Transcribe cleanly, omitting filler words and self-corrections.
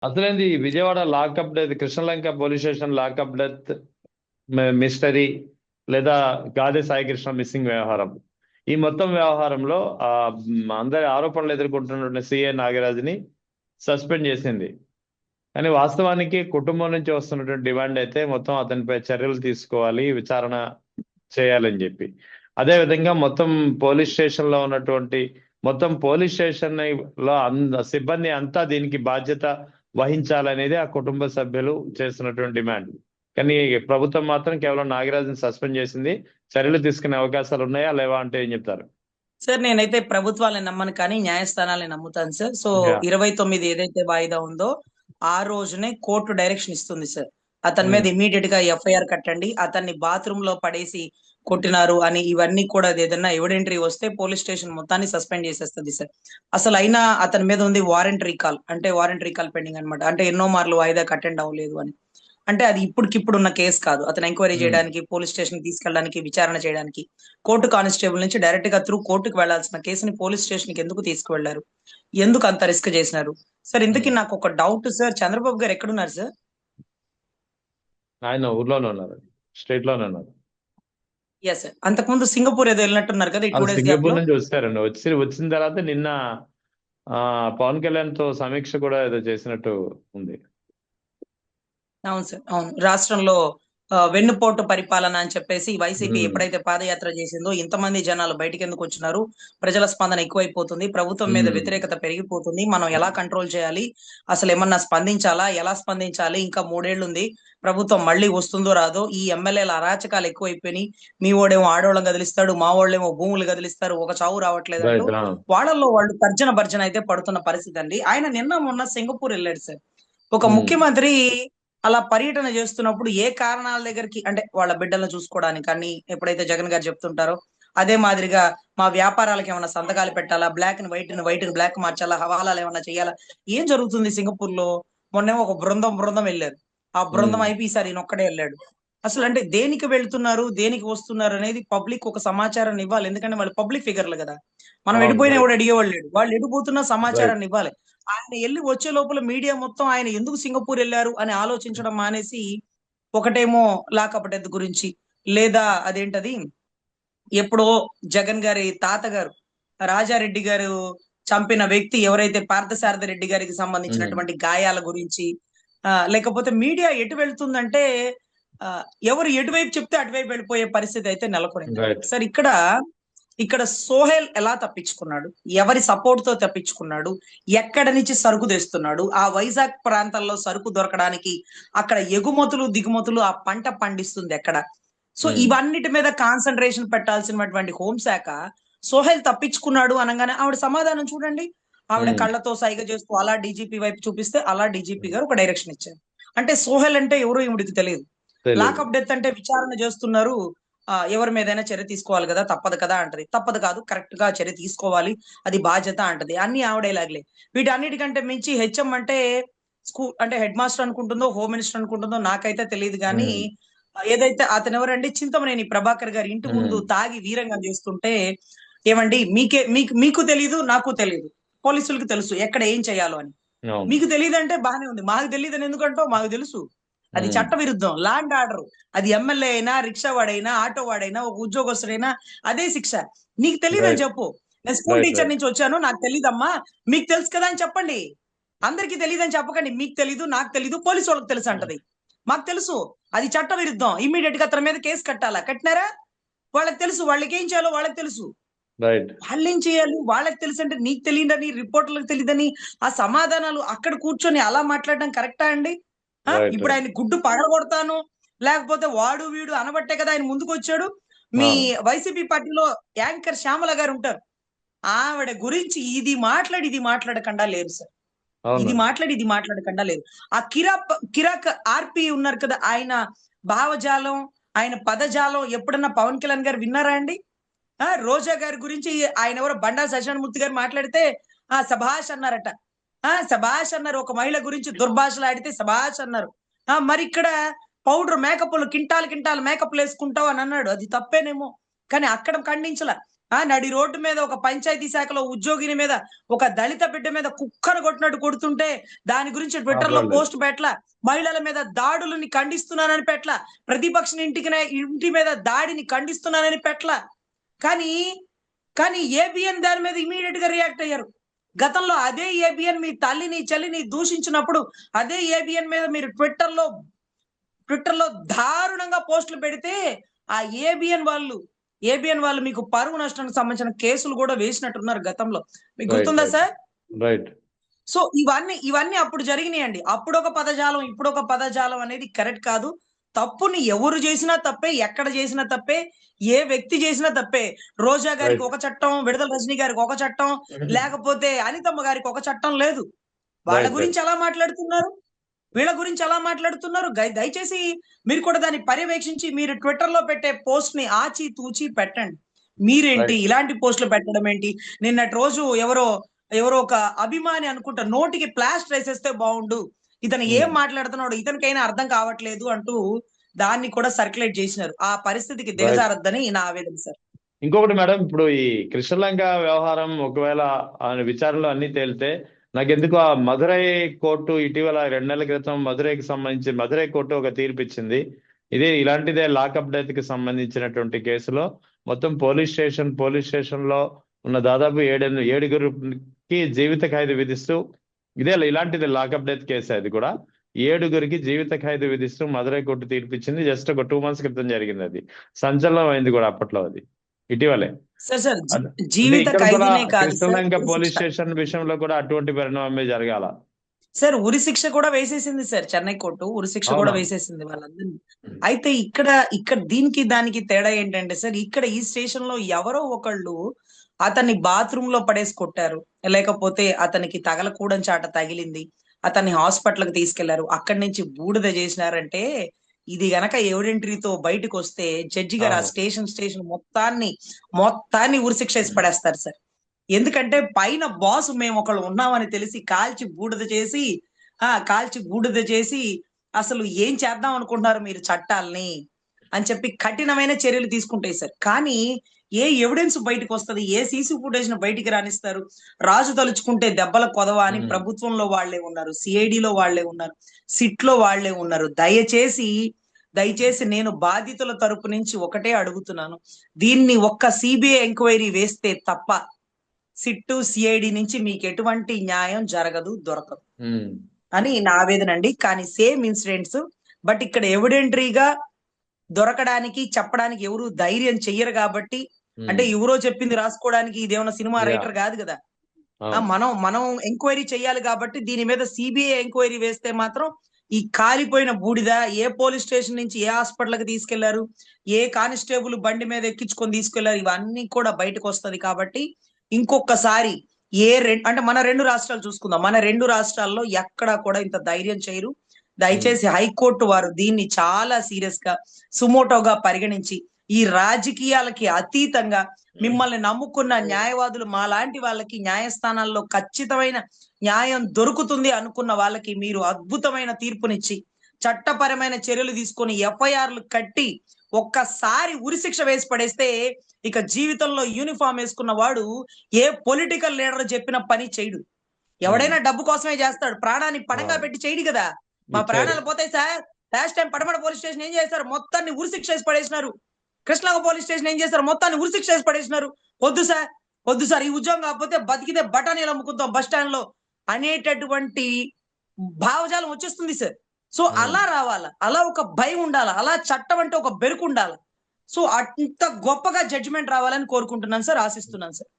అసలేంది Vijayawada lockup death, Krishnalanka police station lockup death mystery, లేదా Gade Saikrishna missing వ్యవహారం, ఈ మొత్తం వ్యవహారంలో అందరి ఆరోపణలు ఎదుర్కొంటున్న సిఏ నాగరాజుని సస్పెండ్ చేసింది. కానీ వాస్తవానికి కుటుంబం నుంచి వస్తున్నటువంటి డిమాండ్ అయితే మొత్తం అతనిపై చర్యలు తీసుకోవాలి, విచారణ చేయాలని చెప్పి. అదే విధంగా మొత్తం పోలీస్ స్టేషన్ లో ఉన్నటువంటి మొత్తం పోలీస్ స్టేషన్ లో సిబ్బంది అంతా దీనికి బాధ్యత వహించాలనేది ఆ కుటుంబ సభ్యులు చేస్తున్నటువంటి డిమాండ్. కానీ ప్రభుత్వం మాత్రం కేవలం నాగరాజుని సస్పెండ్ చేసింది. చర్యలు తీసుకునే అవకాశాలు ఉన్నాయా లేవా అంటే ఏం చెప్తారు? సార్ నేనైతే ప్రభుత్వాలను నమ్మను కానీ న్యాయస్థానాలను నమ్ముతాను సార్. సో 29 ఏదైతే వాయిదా ఉందో ఆ రోజునే కోర్టు డైరెక్షన్ ఇస్తుంది సార్. అతని మీద ఇమీడియట్ గా ఎఫ్ఐఆర్ కట్టండి, అతన్ని బాత్రూమ్ లో పడేసి కొట్టినారు అని ఇవన్నీ కూడా ఏదైనా ఎవిడెంటరీ వస్తే పోలీస్ స్టేషన్ మొత్తాన్ని సస్పెండ్ చేసేస్తుంది సార్. అసలు అయినా అతని మీద ఉంది వారెంట్ రీకాల్, అంటే వారెంట్ రీకాల్ పెండింగ్ అనమాట. అంటే ఎన్నో మార్లు వాయిదా అటెండ్ అవ్వలేదు అని. అంటే అది ఇప్పటికిప్పుడు ఉన్న కేసు కాదు. అతను ఎంక్వైరీ చేయడానికి, పోలీస్ స్టేషన్ తీసుకెళ్ళడానికి, విచారణ చేయడానికి కోర్టు కానిస్టేబుల్ నుంచి డైరెక్ట్ గా త్రూ కోర్టుకు వెళ్లాల్సిన కేసుని పోలీస్ స్టేషన్ కి ఎందుకు తీసుకువెళ్లారు? ఎందుకు అంత రిస్క్ చేసినారు సార్? ఇంతకీ నాకు ఒక డౌట్ సార్, చంద్రబాబు గారు ఎక్కడున్నారు సార్? ఆయన ఊర్లోనే ఉన్నారు, స్టేట్ లోనే ఉన్నారు. Yes sir. అంతకుముందు సింగపూర్ ఏదో వెళ్ళినట్టున్నారు కదా ఈ 2 డేస్ గ్యాప్ సింగపూర్ లో. నుంచి వచ్చారండి. వచ్చిన తర్వాత నిన్న పవన్ కళ్యాణ్ తో సమీక్ష కూడా ఏదో చేసినట్టు ఉంది. అవును సార్, అవును. రాష్ట్రంలో వెన్నుపోటు పరిపాలన అని చెప్పేసి వైసీపీ ఎప్పుడైతే పాదయాత్ర చేసిందో ఇంతమంది జనాలు బయటికి ఎందుకు వచ్చినారు, ప్రజల స్పందన ఎక్కువైపోతుంది, ప్రభుత్వం మీద వ్యతిరేకత పెరిగిపోతుంది, మనం ఎలా కంట్రోల్ చేయాలి, అసలు ఏమన్నా స్పందించాలా, ఎలా స్పందించాలి, ఇంకా 3 ఏళ్ళు ఉంది, ప్రభుత్వం మళ్ళీ వస్తుందో రాదో, ఈ ఎమ్మెల్యేల అరాచకాలు ఎక్కువైపోయినాయి, మీ ఓడేమో ఆడోళ్ళం కదిలిస్తాడు, మా వాళ్ళేమో భూములు కదిలిస్తారు, ఒక చావు రావట్లేదు అంటూ వాళ్ళల్లో వాళ్ళు తర్జన భర్జన అయితే పడుతున్న పరిస్థితి అండి. ఆయన నిన్న మొన్న సింగపూర్ వెళ్ళాడు సార్. ఒక ముఖ్యమంత్రి అలా పర్యటన చేస్తున్నప్పుడు ఏ కారణాల దగ్గరికి, అంటే వాళ్ళ బిడ్డలను చూసుకోవడానికి కానీ ఎప్పుడైతే జగన్ గారు చెప్తుంటారో అదే మాదిరిగా మా వ్యాపారాలకు ఏమైనా సంతకాలు పెట్టాలా, బ్లాక్ ని వైట్ ని బ్లాక్ మార్చాలా, హవాలాలు ఏమైనా చేయాలా, ఏం జరుగుతుంది సింగపూర్ లో? మొన్నేమో ఒక బృందం వెళ్ళారు. ఆ బృందం అయిపోయి ఈసారి ఈయన ఒక్కడే వెళ్ళాడు. అసలు అంటే దేనికి వెళ్తున్నారు, దేనికి వస్తున్నారు అనేది పబ్లిక్ ఒక సమాచారాన్ని ఇవ్వాలి. ఎందుకంటే వాళ్ళు పబ్లిక్ ఫిగర్లు కదా. మనం ఎడిపోయినా కూడా అడిగేవాళ్ళు లేడు. వాళ్ళు ఎడిపోతున్న సమాచారాన్ని ఇవ్వాలి. ఆయన వెళ్ళి వచ్చే లోపల మీడియా మొత్తం ఆయన ఎందుకు సింగపూర్ వెళ్ళారు అని ఆలోచించడం మానేసి ఒకటేమో లాకప్ డెత్ గురించి, లేదా అదేంటది ఎప్పుడో జగన్ గారి తాతగారు రాజారెడ్డి గారు చంపిన వ్యక్తి ఎవరైతే పార్థసారథి రెడ్డి గారికి సంబంధించినటువంటి గాయాల గురించి, లేకపోతే మీడియా ఎటు వెళ్తుందంటే ఎవరు ఎటువైపు చెప్తే అటువైపు వెళ్ళిపోయే పరిస్థితి అయితే నెలకొనింది సార్. ఇక్కడ సోహెల్ ఎలా తప్పించుకున్నాడు, ఎవరి సపోర్ట్ తో తప్పించుకున్నాడు, ఎక్కడ నుంచి సరుకు తెస్తున్నాడు, ఆ వైజాగ్ ప్రాంతాల్లో సరుకు దొరకడానికి అక్కడ ఎగుమతులు దిగుమతులు ఆ పంట పండిస్తుంది ఎక్కడ? సో ఇవన్నిటి మీద కాన్సన్ట్రేషన్ పెట్టాల్సినటువంటి హోంశాఖ సోహెల్ తప్పించుకున్నాడు అనగానే ఆవిడ సమాధానం చూడండి. ఆవిడ కళ్ళతో సైగ చేస్తూ అలా డీజీపీ వైపు చూపిస్తే అలా డీజీపీ గారు ఒక డైరెక్షన్ ఇచ్చారు. అంటే సోహెల్ అంటే ఎవరో ఈవిడికి తెలియదు. లాకప్ డెత్ అంటే విచారణ చేస్తున్నారు, ఎవరి మీదైనా చర్య తీసుకోవాలి కదా, తప్పదు కదా అంటది. తప్పదు కాదు, కరెక్ట్ గా చర్య తీసుకోవాలి, అది బాధ్యత అంటది. అన్ని ఆవిడేలాగలే. వీటన్నిటికంటే మించి హెచ్ఎం అంటే స్కూల్ అంటే హెడ్ మాస్టర్ అనుకుంటుందో, హోమ్ మినిస్టర్ అనుకుంటుందో నాకైతే తెలియదు. కానీ ఏదైతే అతను ఎవరండి, చింతమనేని ప్రభాకర్ గారి ఇంటి ముందు తాగి వీరంగా చేస్తుంటే, ఏమండి మీకు తెలీదు, నాకు తెలియదు, పోలీసులకు తెలుసు ఎక్కడ ఏం చేయాలో అని. మీకు తెలియదు అంటే బాగానే ఉంది, మాకు తెలియదు అని ఎందుకంటో మాకు తెలుసు. అది చట్ట విరుద్ధం, ల్యాండ్ ఆర్డర్. అది ఎమ్మెల్యే అయినా, రిక్షా వాడైనా, ఆటో వాడైనా, ఒక ఉద్యోగస్తుడైనా అదే శిక్ష. నీకు తెలియదని చెప్పు. నేను స్కూల్ టీచర్ నుంచి వచ్చాను, నాకు తెలియదమ్మా, మీకు తెలుసు కదా అని చెప్పండి. అందరికి తెలియదని చెప్పకండి. మీకు తెలీదు, నాకు తెలీదు, పోలీసు వాళ్ళకి తెలుసు అంటది. మాకు తెలుసు, అది చట్ట విరుద్ధం, ఇమ్మీడియట్ గా అతని మీద కేసు కట్టాలా, కట్టినారా? వాళ్ళకి తెలుసు, వాళ్ళకి ఏం చేయాలో వాళ్ళకి తెలుసు. వాళ్ళు ఏం చేయాలి వాళ్ళకి తెలుసు అంటే నీకు తెలియదని, రిపోర్టర్లకు తెలియదని ఆ సమాధానాలు అక్కడ కూర్చొని అలా మాట్లాడడం కరెక్టా అండి? ఇప్పుడు ఆయన గుడ్డు పగలగొడతాను, లేకపోతే వాడు వీడు అనబట్టే కదా ఆయన ముందుకు వచ్చాడు. మీ వైసీపీ పార్టీలో యాంకర్ శ్యామల గారు ఉంటారు, ఆవిడ గురించి ఇది మాట్లాడకుండా లేరు సార్. ఇది మాట్లాడకుండా లేదు. ఆ కిరాక్ ఆర్పి ఉన్నారు కదా, ఆయన భావజాలం, ఆయన పదజాలం ఎప్పుడన్నా పవన్ కళ్యాణ్ గారు విన్నారా అండి? రోజా గారి గురించి ఆయన ఎవరో బండా సత్యనారాయణమూర్తి గారు మాట్లాడితే సభాష్ అన్నారట. సభాష్ అన్నారు. ఒక మహిళ గురించి దుర్భాషలాడితే సభాష్ అన్నారు. మరి ఇక్కడ పౌడర్ మేకప్లు కింటాలు మేకప్లు వేసుకుంటావు అని అన్నాడు. అది తప్పేనేమో, కానీ అక్కడ ఖండించలా. నడి రోడ్డు మీద ఒక పంచాయతీ శాఖలో ఉద్యోగిని మీద ఒక దళిత బిడ్డ మీద కుక్కను కొట్టినట్టు కొడుతుంటే దాని గురించి ట్విట్టర్ లో మాట్లాడలేదు. పోస్ట్ పెట్టల, మహిళల మీద దాడులని ఖండిస్తున్నానని పెట్టల, ప్రతిపక్ష ఇంటి మీద దాడిని ఖండిస్తున్నానని పెట్టల. కానీ కానీ ఏబిఎన్ దాని మీద ఇమీడియట్ గా రియాక్ట్ అయ్యారు. గతంలో అదే ఏబిఎన్ మీ తల్లిని చెల్లిని దూషించినప్పుడు అదే ఏబిఎన్ మీద మీరు ట్విట్టర్ లో దారుణంగా పోస్టులు పెడితే ఆ ఏబిఎన్ వాళ్ళు మీకు పరువు నష్టానికి సంబంధించిన కేసులు కూడా వేసినట్టున్నారు గతంలో. మీకు గుర్తుందా సార్? రైట్. సో ఇవన్నీ అప్పుడు జరిగినాయండి. అప్పుడు ఒక పదజాలం, ఇప్పుడు ఒక పదజాలం అనేది కరెక్ట్ కాదు. తప్పుని ఎవరు చేసినా తప్పే, ఎక్కడ చేసినా తప్పే, ఏ వ్యక్తి చేసినా తప్పే. రోజా గారికి ఒక చట్టం, విడుదల రజనీ గారికి ఒక చట్టం, లేకపోతే అనితమ్మ గారికి ఒక చట్టం లేదు. వాళ్ళ గురించి ఎలా మాట్లాడుతున్నారు, వీళ్ళ గురించి ఎలా మాట్లాడుతున్నారు? దయచేసి మీరు కూడా దాన్ని పర్యవేక్షించి మీరు ట్విట్టర్ లో పెట్టే పోస్ట్ ని ఆచి తూచి పెట్టండి. మీరేంటి ఇలాంటి పోస్టులు పెట్టడం ఏంటి? నిన్నటి రోజు ఎవరో ఒక అభిమాని అనుకుంటా నోటికి ప్లాస్టర్ వేసేస్తే బాగుండు, ఇతను ఏం మాట్లాడుతున్నాడు ఇతనికైనా అర్థం కావట్లేదు అంటూ దాన్ని కూడా సర్క్యులేట్ చేసినారు. ఆ పరిస్థితికి దిగజారద్దని నా ఆవేదన సార్. ఇంకొకటి మేడం, ఇప్పుడు ఈ కృష్ణలంక వ్యవహారం ఒకవేళ విచారణలో అన్ని తేలితే నాకెందుకు ఆ మదురై కోర్టు ఇటీవల 2 నెలల క్రితం మదురైకి సంబంధించి మదురై కోర్టు ఒక తీర్పు ఇచ్చింది. ఇలాంటిదే లాకప్ డెత్ కి సంబంధించినటువంటి కేసులో మొత్తం పోలీస్ స్టేషన్ లో ఉన్న దాదాపు 7గురికి జీవిత ఖైదు విధిస్తూ ఇలాంటిది లాకప్ డెత్ కేసు. అది కూడా 7గురికి జీవిత ఖైదు విధిస్తూ మదురై కోర్టు తీర్పిచ్చింది. జస్ట్ ఒక 2 months క్రితం జరిగింది. అది సంచలనం అయింది కూడా అప్పట్లో. అది ఇటీవలే. జీవిత ఖైదునే కాదు కృష్ణలంక పోలీస్ స్టేషన్ విషయంలో కూడా అటువంటి పరిణామమే జరగాల సార్. ఉరి శిక్ష కూడా వేసేసింది సార్, చెన్నై కోర్టు ఉరి శిక్ష కూడా వేసేసింది వాళ్ళందరినీ. అయితే ఇక్కడ దానికి తేడా ఏంటంటే సార్, ఇక్కడ ఈ స్టేషన్ లో ఎవరో ఒకళ్ళు అతన్ని బాత్రూమ్ లో పడేసి కొట్టారు, లేకపోతే అతనికి తగలకూడని చాట తగిలింది, అతన్ని హాస్పిటల్ కి తీసుకెళ్లారు, అక్కడి నుంచి బూడిద చేసినారంటే ఇది గనక ఎవిడెంటరీతో బయటకు వస్తే జడ్జి గారు ఆ స్టేషన్ మొత్తాన్ని ఉరిశిక్ష వేసి పడేస్తారు సార్. ఎందుకంటే పైన బాస్ మేము ఒకళ్ళు ఉన్నామని తెలిసి కాల్చి బూడిద చేసి అసలు ఏం చేద్దాం అనుకుంటున్నారు మీరు చట్టాలని అని చెప్పి కఠినమైన చర్యలు తీసుకుంటాయి సార్. కానీ ఏ ఎవిడెన్స్ బయటకు వస్తుంది, ఏ సీసీ ఫుటేజ్ ను బయటికి రానిస్తారు? రాజు తలుచుకుంటే దెబ్బల కొదవ అని ప్రభుత్వంలో వాళ్లే ఉన్నారు, సిఐడిలో వాళ్లే ఉన్నారు, సిట్ లో వాళ్లే ఉన్నారు. దయచేసి నేను బాధితుల తరపు నుంచి ఒకటే అడుగుతున్నాను, దీన్ని ఒక్క సిబిఐ ఎంక్వైరీ వేస్తే తప్ప సిట్టు సిఐడి నుంచి మీకు ఎటువంటి న్యాయం జరగదు, దొరకదు అని నా ఆవేదన అండి. కానీ సేమ్ ఇన్సిడెంట్స్, బట్ ఇక్కడ ఎవిడెంటరీగా దొరకడానికి చెప్పడానికి ఎవరు ధైర్యం చెయ్యరు కాబట్టి, అంటే ఎవరో చెప్పింది రాసుకోవడానికి ఇదేమన్నా సినిమా రైటర్ కాదు కదా, మనం ఎంక్వైరీ చెయ్యాలి కాబట్టి దీని మీద సిబిఐ ఎంక్వైరీ వేస్తే మాత్రం ఈ కాలిపోయిన బూడిద ఏ పోలీస్ స్టేషన్ నుంచి ఏ హాస్పిటల్కి తీసుకెళ్లారు, ఏ కానిస్టేబుల్ బండి మీద ఎక్కించుకొని తీసుకెళ్లారు, ఇవన్నీ కూడా బయటకు వస్తది. కాబట్టి ఇంకొకసారి అంటే మన 2 రాష్ట్రాలు చూసుకుందాం, మన 2 రాష్ట్రాల్లో ఎక్కడా కూడా ఇంత ధైర్యం చేయరు. దయచేసి హైకోర్టు వారు దీన్ని చాలా సీరియస్ గా సుమోటోగా పరిగణించి ఈ రాజకీయాలకి అతీతంగా మిమ్మల్ని నమ్ముకున్న న్యాయవాదులు మా లాంటి వాళ్ళకి న్యాయస్థానాల్లో ఖచ్చితమైన న్యాయం దొరుకుతుంది అనుకున్న వాళ్ళకి మీరు అద్భుతమైన తీర్పునిచ్చి చట్టపరమైన చర్యలు తీసుకొని ఎఫ్ఐఆర్లు కట్టి ఒక్కసారి ఉరిశిక్ష వేసి పడేస్తే ఇక జీవితంలో యూనిఫామ్ వేసుకున్న వాడు ఏ పొలిటికల్ లీడర్ చెప్పిన పని చేయడు. ఎవడైనా డబ్బు కోసమే చేస్తాడు, ప్రాణాన్ని పణంగా పెట్టి చేయడు కదా. మా ప్రాణాలు పోతాయి సార్. లాస్ట్ టైం పడమడ పోలీస్ స్టేషన్ ఏం చేశారు, మొత్తాన్ని ఉరిశిక్ష వేసి పడేసినారు. కృష్ణలంక పోలీస్ స్టేషన్ ఏం చేశారు, మొత్తాన్ని ఉరిశిక్ష వేసి పడేసినారు. వద్దు సార్ ఈ ఉద్యోగం కాకపోతే బతికితే బఠానీలు అమ్ముకుంటాం బస్ స్టాండ్ లో అనేటటువంటి భావజాలం వచ్చేస్తుంది సార్. సో అలా రావాలా, అలా ఒక భయం ఉండాలా, అలా చట్టం అంటే ఒక బెరుకు ఉండాలా. సో అంత గొప్పగా జడ్జిమెంట్ రావాలని కోరుకుంటున్నాను సార్, ఆశిస్తున్నాను సార్.